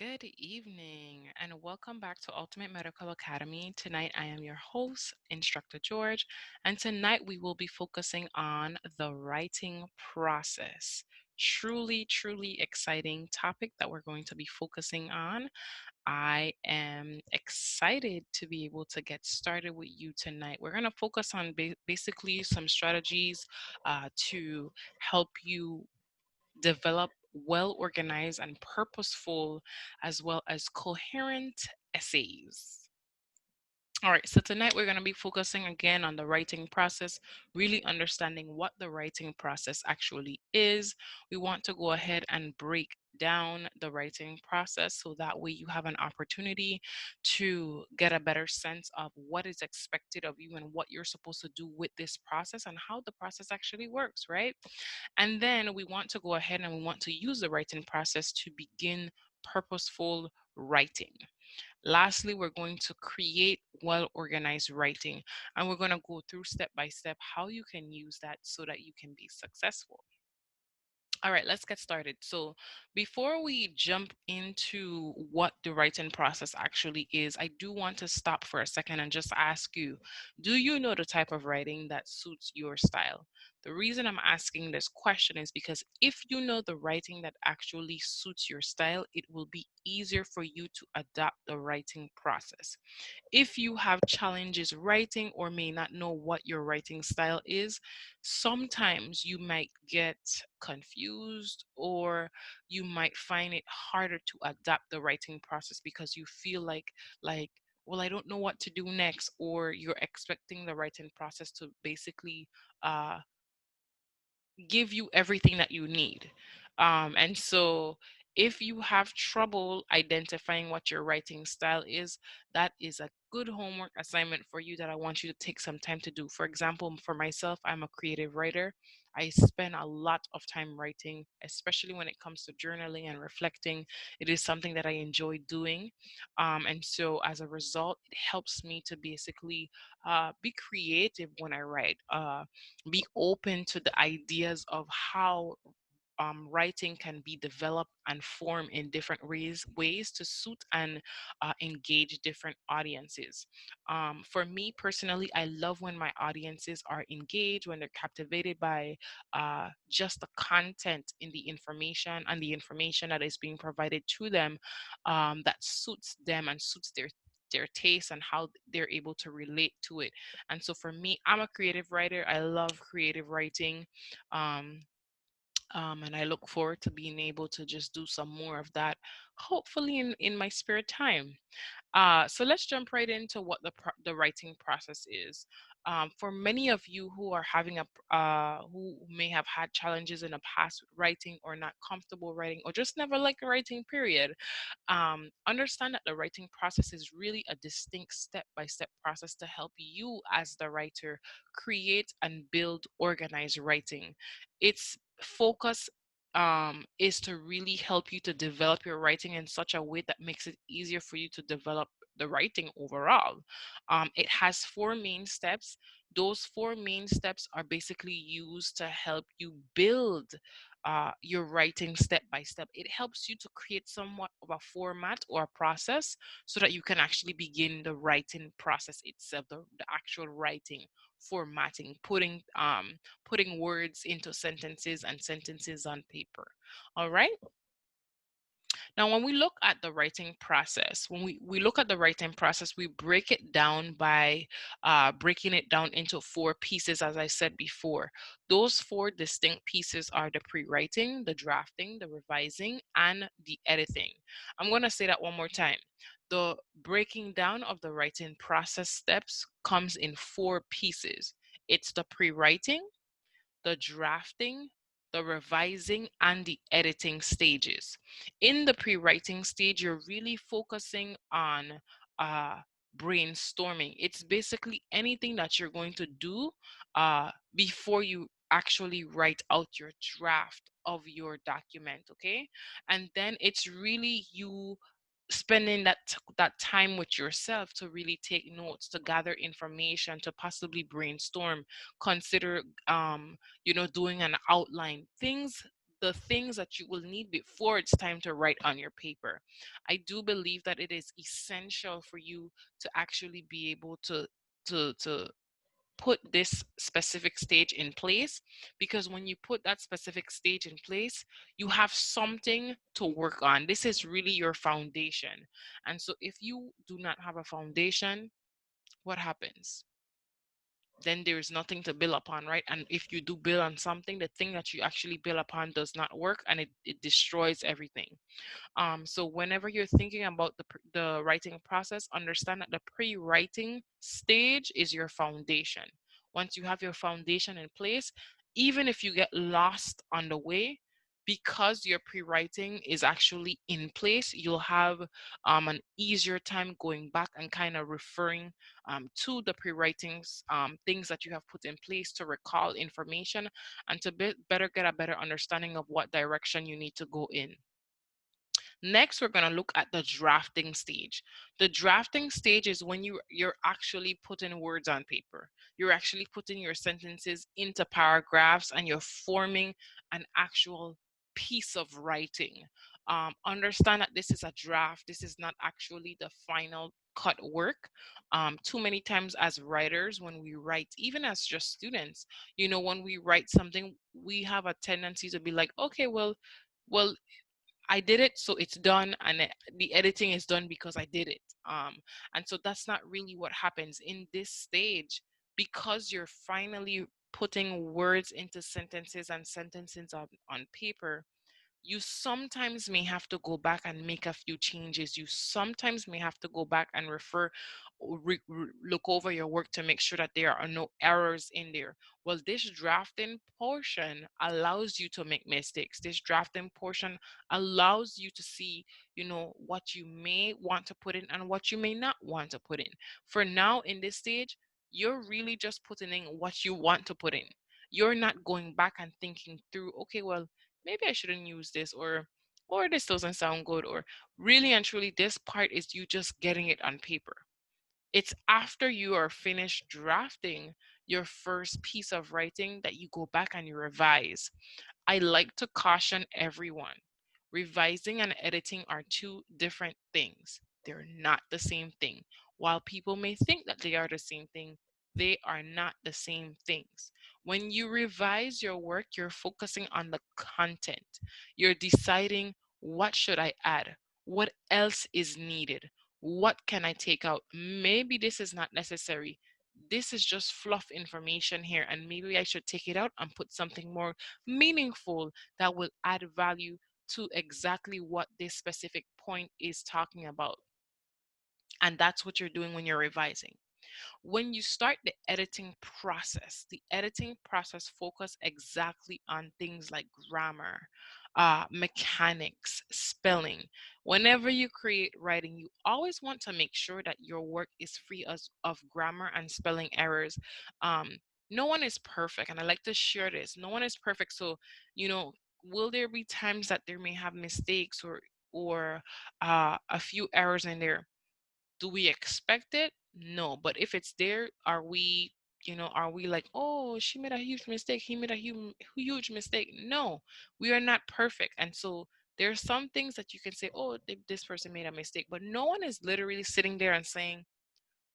Good evening and welcome back to Ultimate Medical Academy. Tonight I am your host, Instructor George, and tonight we will be focusing on the writing process. Truly exciting topic that we're going to be focusing on. I am excited to be able to get started with you tonight. We're going to focus on basically some strategies to help you develop well organized and purposeful, as well as coherent essays. All right, so tonight we're going to be focusing again on the writing process, really understanding what the writing process actually is. We want to go ahead and break down the writing process so that way you have an opportunity to get a better sense of what is expected of you and what you're supposed to do with this process and how the process actually works, right? And then we want to go ahead and we want to use the writing process to begin purposeful writing. Lastly, we're going to create well-organized writing, and we're going to go through step by step how you can use that so that you can be successful. All right, let's get started. So before we jump into what the writing process actually is, I do want to stop for a second and just ask you, do you know the type of writing that suits your style? The reason I'm asking this question is because if you know the writing that actually suits your style, it will be easier for you to adapt the writing process. If you have challenges writing or may not know what your writing style is, sometimes you might get confused or you might find it harder to adapt the writing process because you feel like well, I don't know what to do next, or you're expecting the writing process to basically uh give you everything that you need. And so if you have trouble identifying what your writing style is, that is a good homework assignment for you that I want you to take some time to do. For example, for myself, I'm a creative writer. I spend a lot of time writing, especially when it comes to journaling and reflecting. It is something that I enjoy doing. And so as a result, it helps me to basically be creative when I write. Be open to the ideas of how writing can be developed and formed in different ways to suit and engage different audiences. For me personally, I love when my audiences are engaged, when they're captivated by just the content in the information and the information that is being provided to them, that suits them and suits their taste and how they're able to relate to it. And so for me, I'm a creative writer. I love creative writing. Um, and I look forward to being able to just do some more of that, hopefully in my spare time. So let's jump right into what the writing process is. For many of you who are having who may have had challenges in the past with writing or not comfortable writing or just never liked writing, period, understand that the writing process is really a distinct step-by-step process to help you as the writer create and build organized writing. Its focus is to really help you to develop your writing in such a way that makes it easier for you to develop the writing overall. It has four main steps. Those four main steps are basically used to help you build your writing step by step. It helps you to create somewhat of a format or a process so that you can actually begin the writing process itself, the actual writing, formatting, putting words into sentences and sentences on paper. All right. Now, when we look at the writing process, when we look at the writing process, we break it down by breaking it down into four pieces, as I said before. Those four distinct pieces are the pre-writing, the drafting, the revising, and the editing. I'm going to say that one more time. The breaking down of the writing process steps comes in four pieces. It's the pre-writing, the drafting, the revising, and the editing stages. In the pre-writing stage, you're really focusing on uh, brainstorming. It's basically anything that you're going to do before you actually write out your draft of your document, okay? And then it's really you spending that time with yourself to really take notes, to gather information, to possibly brainstorm, consider doing an outline, things the things that you will need before it's time to write on your paper. I do believe that it is essential for you to actually be able to put this specific stage in place, because when you put that specific stage in place, you have something to work on. This is really your foundation. And so if you do not have a foundation, what happens? Then there is nothing to build upon, right? And if you do build on something, the thing that you actually build upon does not work, and it destroys everything. So whenever you're thinking about the writing process, understand that the pre-writing stage is your foundation. Once you have your foundation in place, even if you get lost on the way, because your pre-writing is actually in place, you'll have an easier time going back and kind of referring to the pre-writings, things that you have put in place to recall information and to better get a better understanding of what direction you need to go in. Next, we're going to look at the drafting stage. The drafting stage is when you're actually putting words on paper. You're actually putting your sentences into paragraphs and you're forming an actual piece of writing. Understand that this is a draft. This is not actually the final cut work. Too many times as writers, when we write, even as just students, when we write something, we have a tendency to be like, okay, well, I did it, so it's done, and the editing is done because I did it. And so that's not really what happens in this stage, because you're finally putting words into sentences and sentences on paper. You sometimes may have to go back and make a few changes. You sometimes may have to go back and look over your work to make sure that there are no errors in there. Well, this drafting portion allows you to make mistakes. This drafting portion allows you to see, what you may want to put in and what you may not want to put in. For now, in this stage, you're really just putting in what you want to put in. You're not going back and thinking through, okay, well, maybe I shouldn't use this, or this doesn't sound good, or really and truly this part is you just getting it on paper. It's after you are finished drafting your first piece of writing that you go back and you revise. I like to caution everyone, revising and editing are two different things. They're not the same thing. While people may think that they are the same thing, they are not the same things. When you revise your work, you're focusing on the content. You're deciding, what should I add? What else is needed? What can I take out? Maybe this is not necessary. This is just fluff information here, and maybe I should take it out and put something more meaningful that will add value to exactly what this specific point is talking about. And that's what you're doing when you're revising. When you start the editing process focus exactly on things like grammar, mechanics, spelling. Whenever you create writing, you always want to make sure that your work is free of grammar and spelling errors. Um, no one is perfect, and I like to share this. No one is perfect, so you know, will there be times that there may have mistakes or a few errors in there? Do we expect it? No. But if it's there, are we like, oh, she made a huge mistake, he made a huge mistake? No, we are not perfect. And so there are some things that you can say, oh, this person made a mistake, but no one is literally sitting there and saying,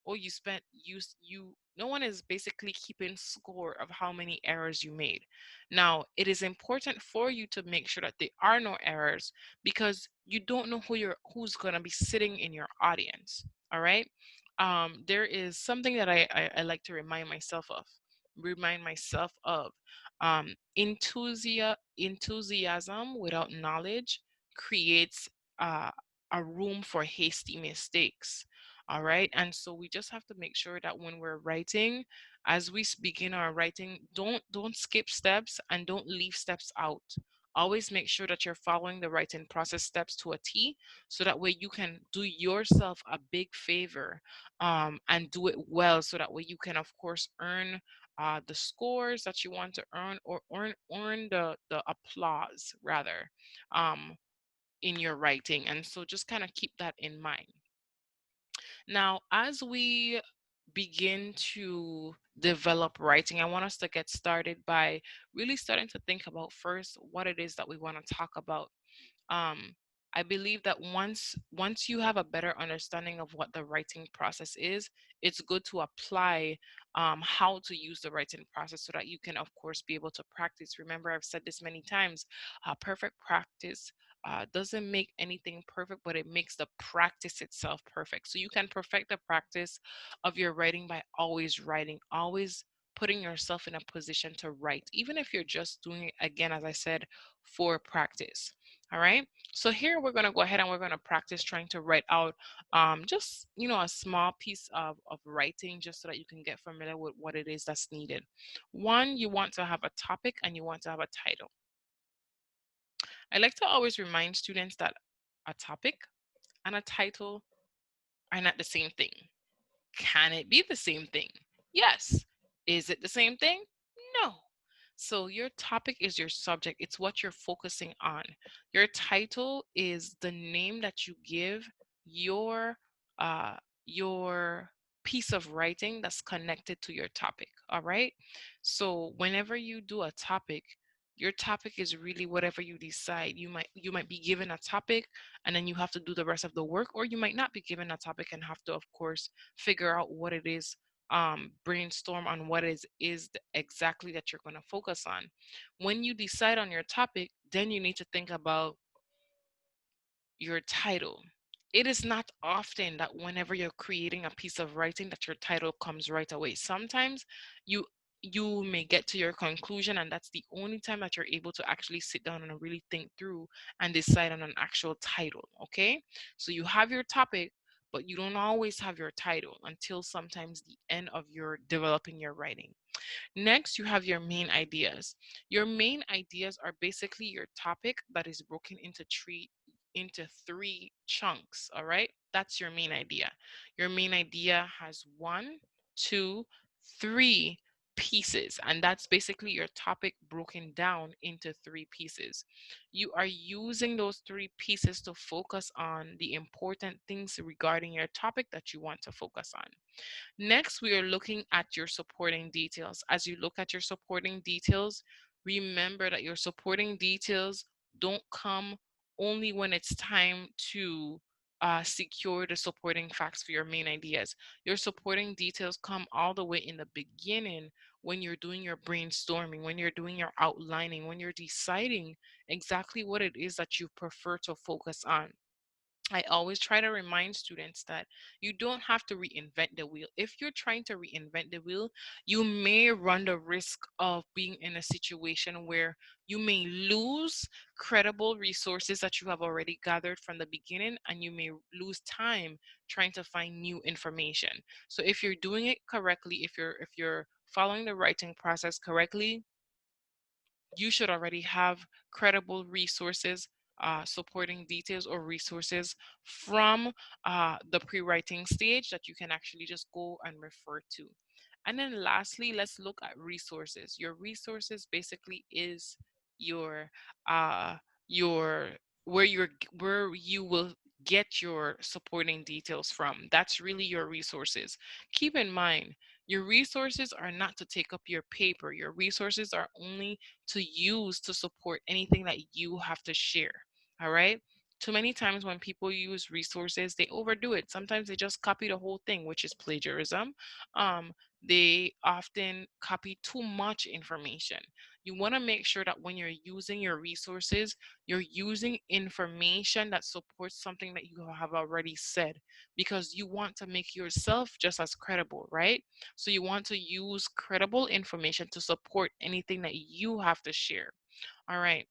oh, you no one is basically keeping score of how many errors you made. Now, it is important for you to make sure that there are no errors, because you don't know who's going to be sitting in your audience. All right. There is something that I like to remind myself of. Enthusiasm without knowledge creates uh, a room for hasty mistakes. All right. And so we just have to make sure that when we're writing, as we begin our writing, don't skip steps and don't leave steps out. Always make sure that you're following the writing process steps to a T, so that way you can do yourself a big favor, and do it well, so that way you can, of course, earn the scores that you want to earn, or earn the applause rather, um, in your writing. And so just kind of keep that in mind. Now, as we begin to develop writing, I want us to get started by really starting to think about first what it is that we want to talk about. um, I believe that once you have a better understanding of what the writing process is, it's good to apply how to use the writing process so that you can, of course, be able to practice. Remember, I've said this many times, perfect practice doesn't make anything perfect, but it makes the practice itself perfect. So you can perfect the practice of your writing by always writing, always putting yourself in a position to write, even if you're just doing it, again, as I said, for practice. All right. So here we're going to go ahead and we're going to practice trying to write out just, a small piece of writing, just so that you can get familiar with what it is that's needed. One, you want to have a topic and you want to have a title. I like to always remind students that a topic and a title are not the same thing. Can it be the same thing? Yes. Is it the same thing? No. So your topic is your subject. It's what you're focusing on. Your title is the name that you give your uh your piece of writing that's connected to your topic. All right? So whenever you do a topic, your topic is really whatever you decide. You might be given a topic and then you have to do the rest of the work, or you might not be given a topic and have to, of course, figure out what it is, brainstorm on what is exactly that you're going to focus on. When you decide on your topic, then you need to think about your title. It is not often that whenever you're creating a piece of writing that your title comes right away. Sometimes you you may get to your conclusion, and that's the only time that you're able to actually sit down and really think through and decide on an actual title. Okay, so you have your topic, but you don't always have your title until sometimes the end of your developing your writing. Next, you have your main ideas. Your main ideas are basically your topic that is broken into three chunks. All right, that's your main idea. Your main idea has one, two, three pieces, and that's basically your topic broken down into three pieces. You are using those three pieces to focus on the important things regarding your topic that you want to focus on. Next, we are looking at your supporting details. As you look at your supporting details, remember that your supporting details don't come only when it's time to secure the supporting facts for your main ideas. Your supporting details come all the way in the beginning when you're doing your brainstorming, when you're doing your outlining, when you're deciding exactly what it is that you prefer to focus on. I always try to remind students that you don't have to reinvent the wheel. If you're trying to reinvent the wheel, you may run the risk of being in a situation where you may lose credible resources that you have already gathered from the beginning, and you may lose time trying to find new information. So if you're doing it correctly, if you're following the writing process correctly, you should already have credible resources, supporting details or resources from the pre-writing stage that you can actually just go and refer to. And then lastly, let's look at resources. Your resources basically is your uh, your where you will get your supporting details from. That's really your resources. Keep in mind, your resources are not to take up your paper. Your resources are only to use to support anything that you have to share. All right. Too many times when people use resources, they overdo it. Sometimes they just copy the whole thing, which is plagiarism. Um, they often copy too much information. You want to make sure that when you're using your resources, you're using information that supports something that you have already said, because you want to make yourself just as credible, right? So you want to use credible information to support anything that you have to share. All right.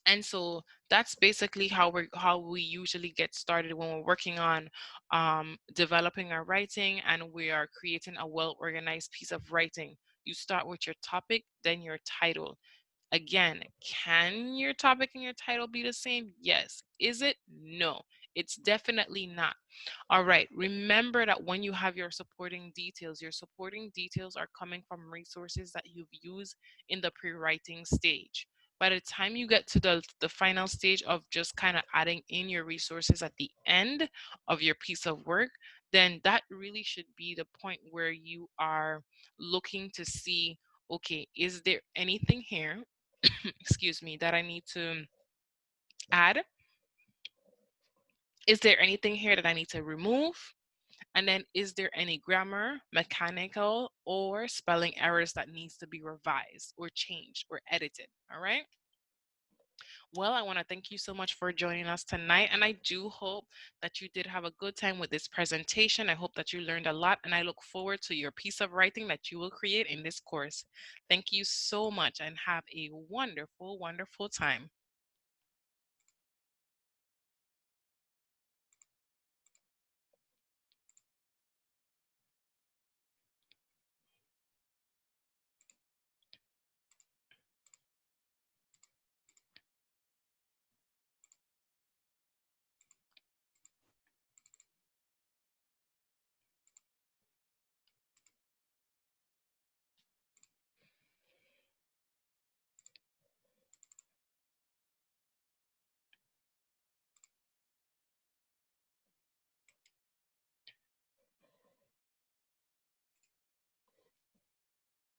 And so that's basically how we usually get started when we're working on developing our writing and we are creating a well organized piece of writing. You start with your topic, then your title. Again, can your topic and your title be the same? Yes. Is it? No, it's definitely not. All right. Remember that when you have your supporting details are coming from resources that you've used in the pre-writing stage. By the time you get to the final stage of just kind of adding in your resources at the end of your piece of work, then that really should be the point where you are looking to see, okay, is there anything here, excuse me, that I need to add? Is there anything here that I need to remove? And then is there any grammar, mechanical, or spelling errors that needs to be revised or changed or edited? All right. Well, I want to thank you so much for joining us tonight. And I do hope that you did have a good time with this presentation. I hope that you learned a lot, and I look forward to your piece of writing that you will create in this course. Thank you so much and have a wonderful, wonderful time.